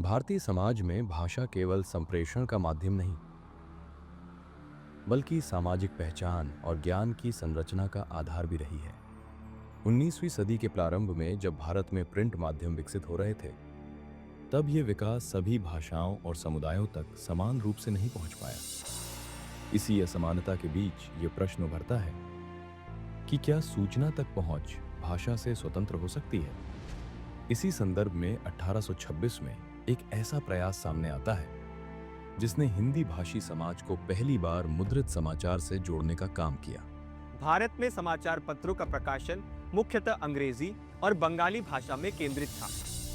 भारतीय समाज में भाषा केवल संप्रेषण का माध्यम नहीं, बल्कि सामाजिक पहचान और ज्ञान की संरचना का आधार भी रही है। 19वीं सदी के प्रारंभ में जब भारत में प्रिंट माध्यम विकसित हो रहे थे, तब ये विकास सभी भाषाओं और समुदायों तक समान रूप से नहीं पहुंच पाया। इसी असमानता के बीच ये प्रश्न उभरता है कि क्या सूचना तक पहुंच भाषा से स्वतंत्र हो सकती है। इसी संदर्भ में 1826 में एक ऐसा प्रयास सामने आता है जिसने हिंदी भाषी समाज को पहली बार मुद्रित समाचार से जोड़ने का काम किया। भारत में समाचार पत्रों का प्रकाशन मुख्यतः अंग्रेजी और बंगाली भाषा में केंद्रित था,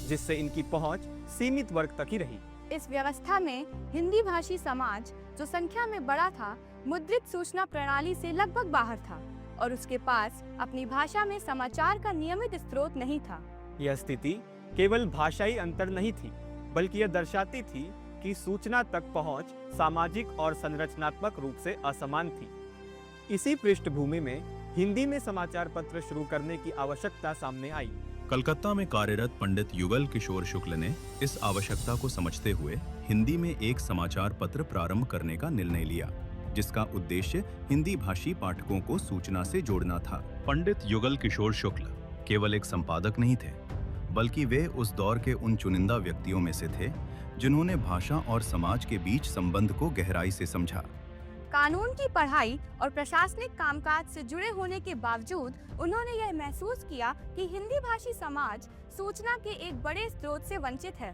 जिससे इनकी पहुंच सीमित वर्ग तक ही रही। इस व्यवस्था में हिंदी भाषी समाज, जो संख्या में बड़ा था, मुद्रित सूचना प्रणाली से लगभग बाहर था और उसके पास अपनी भाषा में समाचार का नियमित स्रोत नहीं था। यह स्थिति केवल भाषाई अंतर नहीं थी, बल्कि यह दर्शाती थी कि सूचना तक पहुंच सामाजिक और संरचनात्मक रूप से असमान थी। इसी पृष्ठभूमि में हिंदी में समाचार पत्र शुरू करने की आवश्यकता सामने आई। कलकत्ता में कार्यरत पंडित युगल किशोर शुक्ल ने इस आवश्यकता को समझते हुए हिंदी में एक समाचार पत्र प्रारंभ करने का निर्णय लिया, जिसका उद्देश्य हिंदी भाषी पाठकों को सूचना से जोड़ना था। पंडित युगल किशोर शुक्ल केवल एक संपादक नहीं थे, बल्कि वे उस दौर के उन चुनिंदा व्यक्तियों में से थे जिन्होंने भाषा और समाज के बीच संबंध को गहराई से समझा। कानून की पढ़ाई और प्रशासनिक कामकाज से जुड़े होने के बावजूद उन्होंने यह महसूस किया कि हिंदी भाषी समाज सूचना के एक बड़े स्रोत से वंचित है।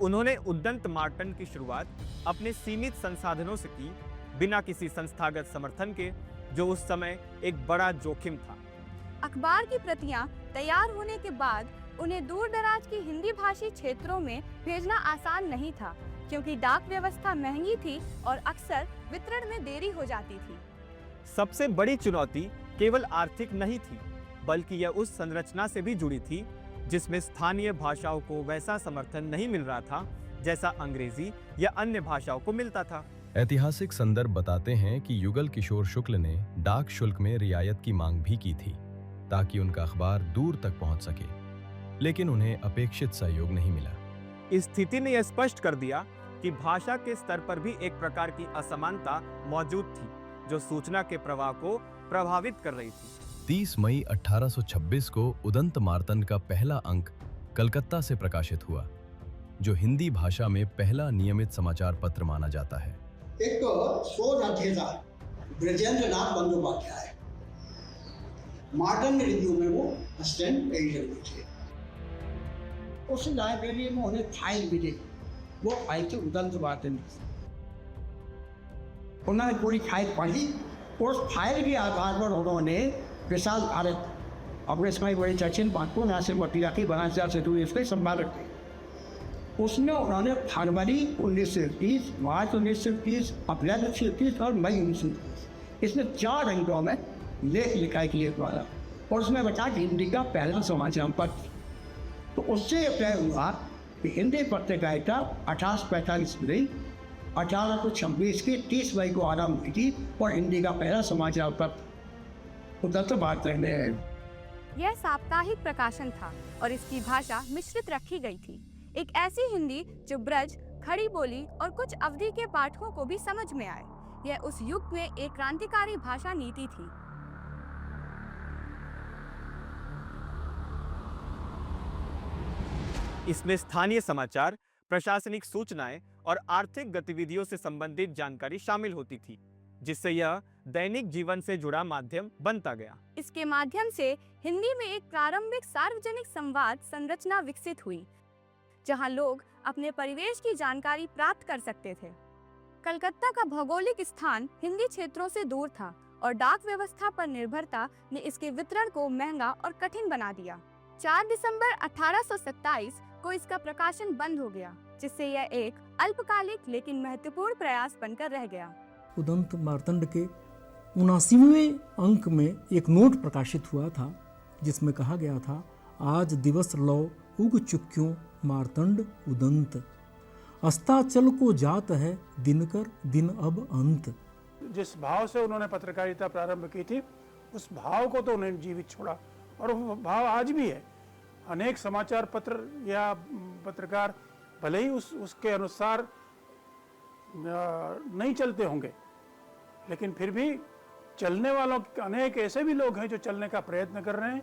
उन्होंने उद्दंत मार्टन की शुरुआत अपने सीमित संसाधनों से की, बिना किसी संस्थागत समर्थन के, जो उस समय एक बड़ा जोखिम था। अखबार की प्रतियां तैयार होने के बाद उन्हें दूर दराज की हिंदी भाषी क्षेत्रों में भेजना आसान नहीं था, क्योंकि डाक व्यवस्था महंगी थी और अक्सर वितरण में देरी हो जाती थी। सबसे बड़ी चुनौती केवल आर्थिक नहीं थी, बल्कि यह उस संरचना से भी जुड़ी थी जिसमें स्थानीय भाषाओं को वैसा समर्थन नहीं मिल रहा था जैसा अंग्रेजी या अन्य भाषाओं को मिलता था। ऐतिहासिक संदर्भ बताते हैं कि युगल किशोर शुक्ल ने डाक शुल्क में रियायत की मांग भी की थी, ताकि उनका अखबार दूर तक पहुंच सके, लेकिन उन्हें अपेक्षित सहयोग नहीं मिला। इस स्थिति ने यह स्पष्ट कर दिया कि भाषा के स्तर पर भी एक प्रकार की असमानता मौजूद थी, जो सूचना के प्रवाह को प्रभावित कर रही थी। 30 मई 1826 को उदंत मार्तन का पहला अंक कलकत्ता से प्रकाशित हुआ, जो हिंदी भाषा में पहला नियमित समाचार पत्र माना जाता है। एक शोध अध्येता ब्रजेंद्र नाथ बंदोपाध्याय मार्टन रिव्यू में वो असिस्टेंट एडिटर भी थे। उस लाइब्रेरी में उन्हें फाइल मिली, वो फाइल थी उदंत मार्टन। उन्होंने पूरी फाइल पढ़ी, उस फाइल के आधार पर उन्होंने विशाल भारत अपने समय बड़े चर्चिल बातों नासिर वकीला की बना से दूर इसके संपादक थे। उसमें उन्होंने फरवरी 1930, मार्च 1930, अप्रैल 1930 और मई 1930 इसमें 4 अंकों में लेख लिखा किए द्वारा, और उसमें बता हिंदी का पहला समाचार पत्र। तो उससे तय हुआ कि हिंदी पत्रकारिता 1845 में 1826 की 30 मई को आरंभ हुई थी और हिंदी का पहला समाचार पत्र उदंत मार्तन है। यह साप्ताहिक प्रकाशन था और इसकी भाषा मिश्रित रखी गई थी। एक ऐसी हिंदी जो ब्रज, खड़ी बोली और कुछ अवधि के पाठकों को भी समझ में आए। यह उस युग में एक क्रांतिकारी भाषा नीति थी। इसमें स्थानीय समाचार, प्रशासनिक सूचनाएं और आर्थिक गतिविधियों से संबंधित जानकारी शामिल होती थी, जिससे यह दैनिक जीवन से जुड़ा माध्यम बनता गया। इसके माध्यम से हिंदी में एक प्रारंभिक सार्वजनिक संवाद संरचना विकसित हुई, जहां लोग अपने परिवेश की जानकारी प्राप्त कर सकते थे। कलकत्ता का भौगोलिक स्थान हिंदी क्षेत्रों से दूर था और डाक व्यवस्था पर निर्भरता ने इसके वितरण को महंगा और कठिन बना दिया। 4 दिसंबर 1827 को इसका प्रकाशन बंद हो गया, जिससे यह एक अल्पकालिक लेकिन महत्वपूर्ण प्रयास बनकर रह गया। उदंत मार्तंड के 79वें अंक में एक नोट प्रकाशित हुआ था, जिसमें कहा गया था, आज दिवस लौ उग चुक्यों मार्तंड उदंत, अस्ताचल को जात है दिनकर दिन अब अंत। जिस भाव से उन्होंने पत्रकारिता प्रारंभ की थी, उस भाव को तो उन्होंने जीवित छोड़ा और वो भाव आज भी है। अनेक समाचार पत्र या पत्रकार भले ही उसके अनुसार नहीं चलते होंगे, लेकिन फिर भी चलने वालों अनेक ऐसे भी लोग हैं जो चलने का प्रयत्न कर रहे हैं।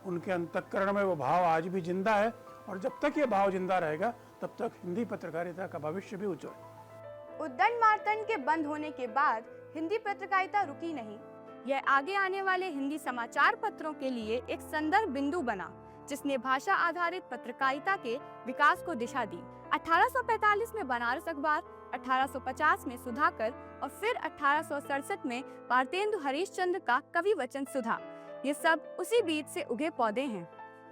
उनके अंतःकरण में वो भाव आज भी जिंदा है, और जब तक ये भाव जिंदा रहेगा तब तक हिंदी पत्रकारिता का भविष्य भी उज्जवल है। उद्दंड मार्तंड के बंद होने के बाद हिंदी पत्रकारिता रुकी नहीं। यह आगे आने वाले हिंदी समाचार पत्रों के लिए एक संदर्भ बिंदु बना, जिसने भाषा आधारित पत्रकारिता के विकास को दिशा दी। 1845 में बनारस अखबार, 1850 में सुधाकर और फिर 1867 में भारतेंदु हरीशचंद्र का कवि वचन सुधा, ये सब उसी बीज से उगे पौधे हैं।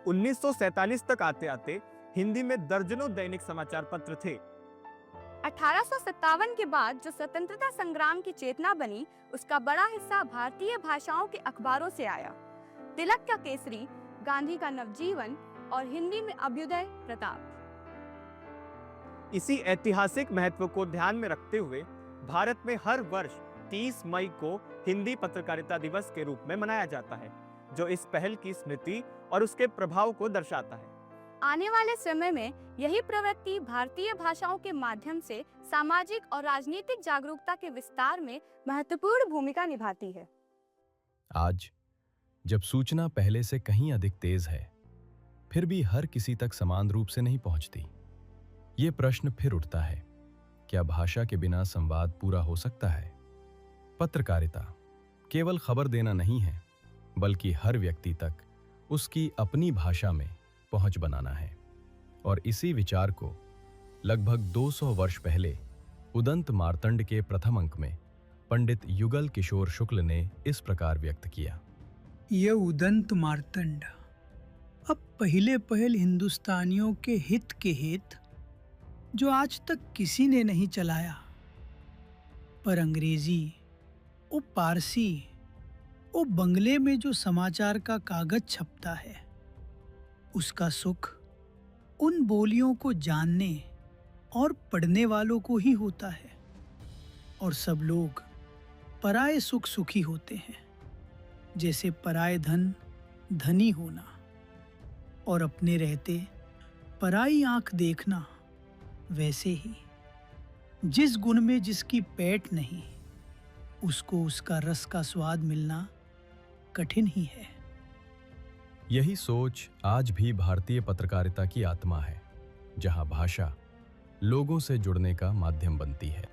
1947 तक आते आते हिंदी में दर्जनों दैनिक समाचार पत्र थे। 1857 के बाद जो स्वतंत्रता संग्राम की चेतना बनी, उसका बड़ा हिस्सा भारतीय भाषाओं के अखबारों से आया। तिलक का केसरी, गांधी का नवजीवन और हिंदी में अभ्युदय प्रताप। इसी ऐतिहासिक महत्व को ध्यान में रखते हुए भारत में हर वर्ष 30 मई को हिंदी पत्रकारिता दिवस के रूप में मनाया जाता है, जो इस पहल की स्मृति और उसके प्रभाव को दर्शाता है। आने वाले समय में यही प्रवृत्ति भारतीय भाषाओं के माध्यम से सामाजिक और राजनीतिक जागरूकता के विस्तार में महत्वपूर्ण भूमिका निभाती है। आज जब सूचना पहले से कहीं अधिक तेज है, फिर भी हर किसी तक समान रूप से नहीं पहुंचती, ये प्रश्न फिर उठता है, क्या भाषा के बिना संवाद पूरा हो सकता है? पत्रकारिता केवल खबर देना नहीं है, बल्कि हर व्यक्ति तक उसकी अपनी भाषा में पहुंच बनाना है। और इसी विचार को लगभग 200 वर्ष पहले उदंत मार्तंड के प्रथम अंक में पंडित युगल किशोर शुक्ल ने इस प्रकार व्यक्त किया। ये उदंत मार्तंड अब पहले हिंदुस्तानियों के हित के हित जो आज तक किसी ने नहीं चलाया, पर अंग्रेजी ओ पारसी ओ बंगले में जो समाचार का कागज छपता है, उसका सुख उन बोलियों को जानने और पढ़ने वालों को ही होता है। और सब लोग पराये सुख सुखी होते हैं, जैसे पराये धन धनी होना और अपने रहते पराई आंख देखना। वैसे ही जिस गुण में जिसकी पैठ नहीं, उसको उसका रस का स्वाद मिलना कठिन ही है। यही सोच आज भी भारतीय पत्रकारिता की आत्मा है, जहां भाषा लोगों से जुड़ने का माध्यम बनती है।